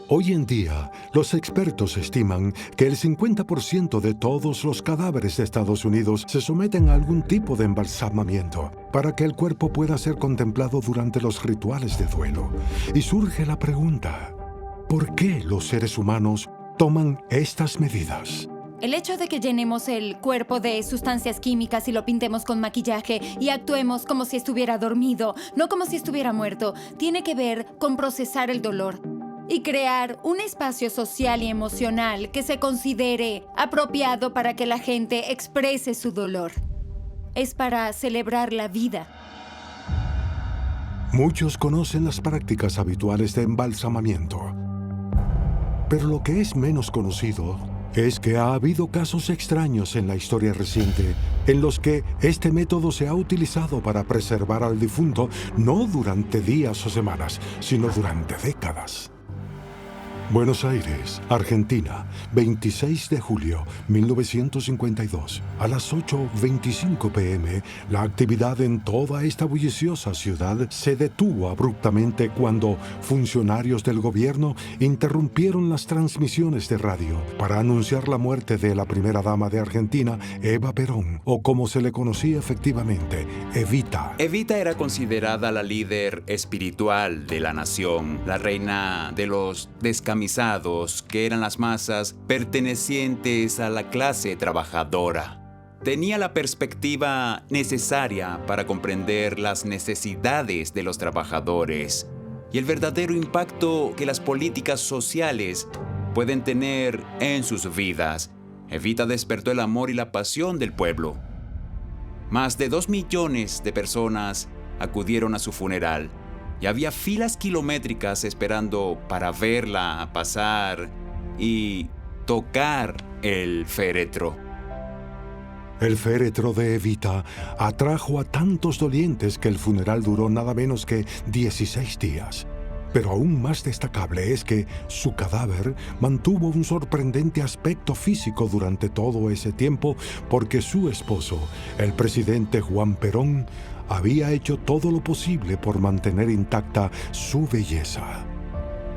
Hoy en día, los expertos estiman que el 50% de todos los cadáveres de Estados Unidos se someten a algún tipo de embalsamamiento para que el cuerpo pueda ser contemplado durante los rituales de duelo. Y surge la pregunta, ¿por qué los seres humanos toman estas medidas? El hecho de que llenemos el cuerpo de sustancias químicas y lo pintemos con maquillaje y actuemos como si estuviera dormido, no como si estuviera muerto, tiene que ver con procesar el dolor y crear un espacio social y emocional que se considere apropiado para que la gente exprese su dolor. Es para celebrar la vida. Muchos conocen las prácticas habituales de embalsamamiento, pero lo que es menos conocido es que ha habido casos extraños en la historia reciente en los que este método se ha utilizado para preservar al difunto no durante días o semanas, sino durante décadas. Buenos Aires, Argentina, 26 de julio 1952. A las 8:25 p.m., la actividad en toda esta bulliciosa ciudad se detuvo abruptamente cuando funcionarios del gobierno interrumpieron las transmisiones de radio para anunciar la muerte de la primera dama de Argentina, Eva Perón, o como se le conocía efectivamente, Evita. Evita era considerada la líder espiritual de la nación, la reina de los descamisados, que eran las masas pertenecientes a la clase trabajadora. Tenía la perspectiva necesaria para comprender las necesidades de los trabajadores y el verdadero impacto que las políticas sociales pueden tener en sus vidas. Evita despertó el amor y la pasión del pueblo. Más de 2 millones de personas acudieron a su funeral. Y había filas kilométricas esperando para verla pasar y tocar el féretro. El féretro de Evita atrajo a tantos dolientes que el funeral duró nada menos que 16 días. Pero aún más destacable es que su cadáver mantuvo un sorprendente aspecto físico durante todo ese tiempo porque su esposo, el presidente Juan Perón, había hecho todo lo posible por mantener intacta su belleza,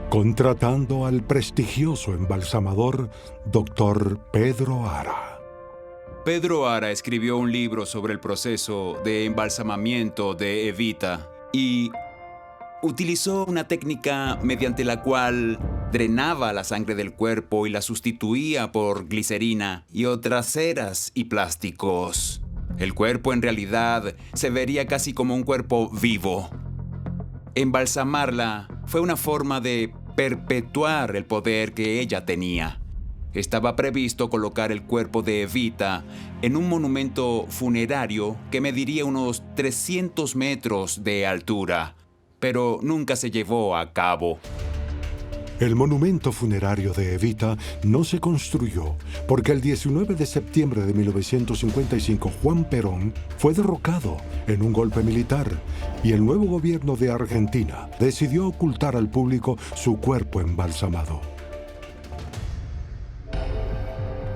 contratando al prestigioso embalsamador Dr. Pedro Ara. Pedro Ara escribió un libro sobre el proceso de embalsamamiento de Evita y utilizó una técnica mediante la cual drenaba la sangre del cuerpo y la sustituía por glicerina y otras ceras y plásticos. El cuerpo en realidad se vería casi como un cuerpo vivo. Embalsamarla fue una forma de perpetuar el poder que ella tenía. Estaba previsto colocar el cuerpo de Evita en un monumento funerario que mediría unos 300 metros de altura, pero nunca se llevó a cabo. El monumento funerario de Evita no se construyó porque el 19 de septiembre de 1955 Juan Perón fue derrocado en un golpe militar y el nuevo gobierno de Argentina decidió ocultar al público su cuerpo embalsamado.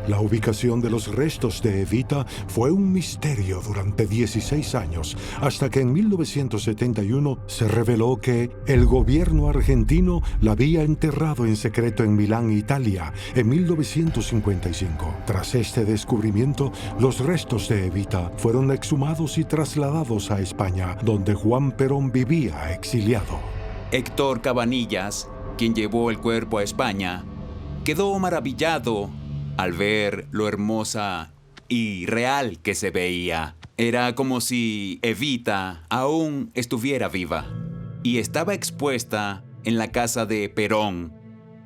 La ubicación de los restos de Evita fue un misterio durante 16 años, hasta que en 1971 se reveló que el gobierno argentino la había enterrado en secreto en Milán, Italia, en 1955. Tras este descubrimiento, los restos de Evita fueron exhumados y trasladados a España, donde Juan Perón vivía exiliado. Héctor Cabanillas, quien llevó el cuerpo a España, quedó maravillado al ver lo hermosa y real que se veía. Era como si Evita aún estuviera viva y estaba expuesta en la casa de Perón,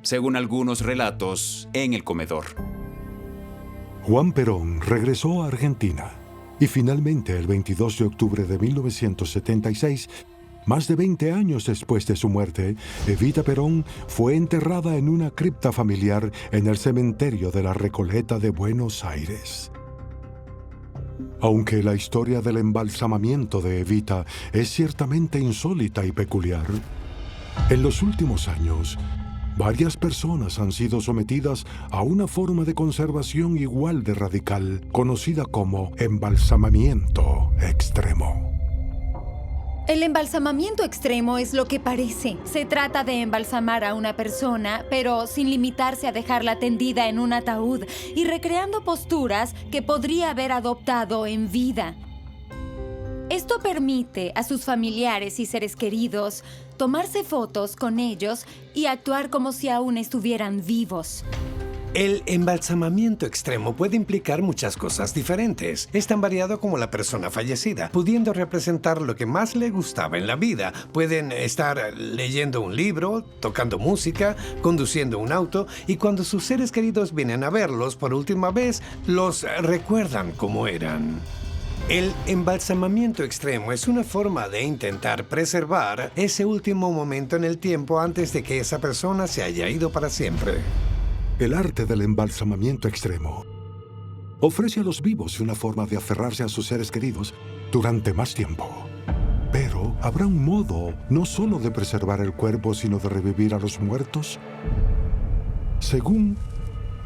según algunos relatos, en el comedor. Juan Perón regresó a Argentina y finalmente el 22 de octubre de 1976, más de 20 años después de su muerte, Evita Perón fue enterrada en una cripta familiar en el cementerio de la Recoleta de Buenos Aires. Aunque la historia del embalsamamiento de Evita es ciertamente insólita y peculiar, en los últimos años, varias personas han sido sometidas a una forma de conservación igual de radical, conocida como embalsamamiento extremo. El embalsamamiento extremo es lo que parece. Se trata de embalsamar a una persona, pero sin limitarse a dejarla tendida en un ataúd y recreando posturas que podría haber adoptado en vida. Esto permite a sus familiares y seres queridos tomarse fotos con ellos y actuar como si aún estuvieran vivos. El embalsamamiento extremo puede implicar muchas cosas diferentes. Es tan variado como la persona fallecida, pudiendo representar lo que más le gustaba en la vida. Pueden estar leyendo un libro, tocando música, conduciendo un auto, y cuando sus seres queridos vienen a verlos por última vez, los recuerdan como eran. El embalsamamiento extremo es una forma de intentar preservar ese último momento en el tiempo antes de que esa persona se haya ido para siempre. El arte del embalsamamiento extremo ofrece a los vivos una forma de aferrarse a sus seres queridos durante más tiempo. Pero, ¿habrá un modo no solo de preservar el cuerpo, sino de revivir a los muertos? Según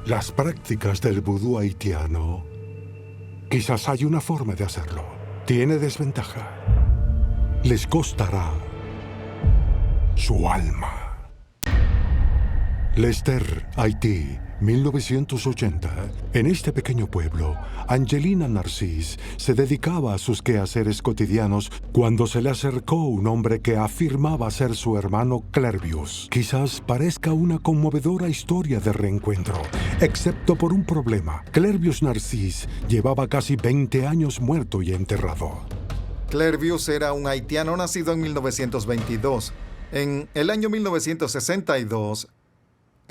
las prácticas del vudú haitiano, quizás hay una forma de hacerlo. Tiene desventaja. Les costará su alma. Lester, Haití, 1980. En este pequeño pueblo, Angelina Narcís se dedicaba a sus quehaceres cotidianos cuando se le acercó un hombre que afirmaba ser su hermano Clervius. Quizás parezca una conmovedora historia de reencuentro, excepto por un problema. Clervius Narcís llevaba casi 20 años muerto y enterrado. Clervius era un haitiano nacido en 1922. En el año 1962,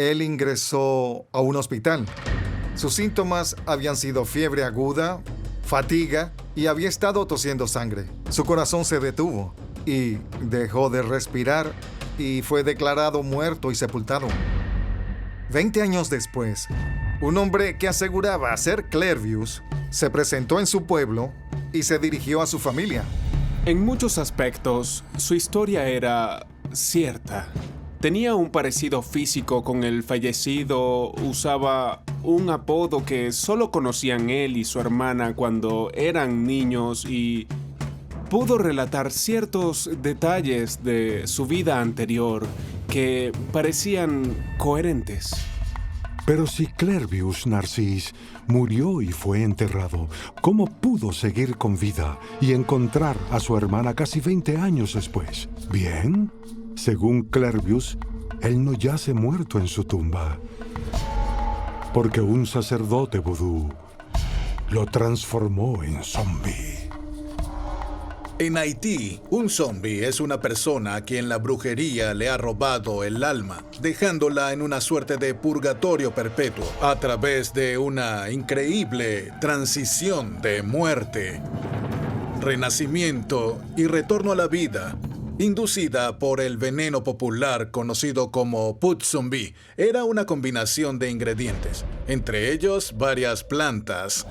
él ingresó a un hospital. Sus síntomas habían sido fiebre aguda, fatiga y había estado tosiendo sangre. Su corazón se detuvo y dejó de respirar y fue declarado muerto y sepultado. 20 años después, un hombre que aseguraba ser Clervius se presentó en su pueblo y se dirigió a su familia. En muchos aspectos, su historia era cierta. Tenía un parecido físico con el fallecido, usaba un apodo que solo conocían él y su hermana cuando eran niños y pudo relatar ciertos detalles de su vida anterior que parecían coherentes. Pero si Clervius Narcís murió y fue enterrado, ¿cómo pudo seguir con vida y encontrar a su hermana casi 20 años después? Bien, según Clervius, él no yace muerto en su tumba, porque un sacerdote vudú lo transformó en zombie. En Haití, un zombie es una persona a quien la brujería le ha robado el alma, dejándola en una suerte de purgatorio perpetuo, a través de una increíble transición de muerte, renacimiento y retorno a la vida, inducida por el veneno popular conocido como Put Zombie. Era una combinación de ingredientes, entre ellos varias plantas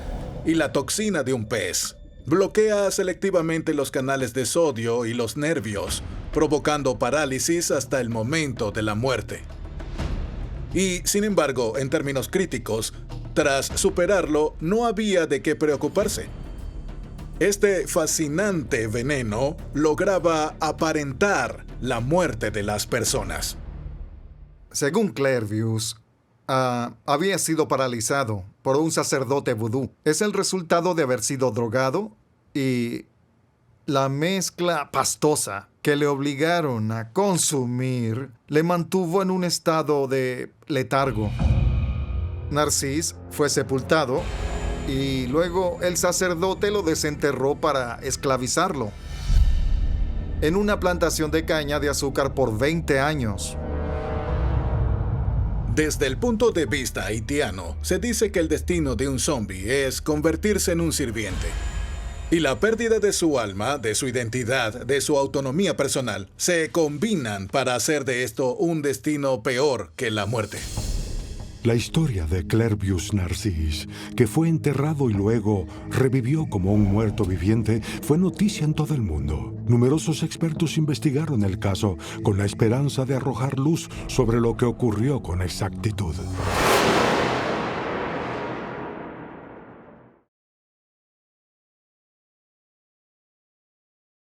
y la toxina de un pez. Bloquea selectivamente los canales de sodio y los nervios, provocando parálisis hasta el momento de la muerte. Y, sin embargo, en términos críticos, tras superarlo, no había de qué preocuparse. Este fascinante veneno lograba aparentar la muerte de las personas. Según Clervius, había sido paralizado por un sacerdote vudú. Es el resultado de haber sido drogado y la mezcla pastosa que le obligaron a consumir le mantuvo en un estado de letargo. Narcís fue sepultado y luego el sacerdote lo desenterró para esclavizarlo en una plantación de caña de azúcar por 20 años. Desde el punto de vista haitiano, se dice que el destino de un zombie es convertirse en un sirviente. Y la pérdida de su alma, de su identidad, de su autonomía personal, se combinan para hacer de esto un destino peor que la muerte. La historia de Clervius Narcís, que fue enterrado y luego revivió como un muerto viviente, fue noticia en todo el mundo. Numerosos expertos investigaron el caso con la esperanza de arrojar luz sobre lo que ocurrió con exactitud.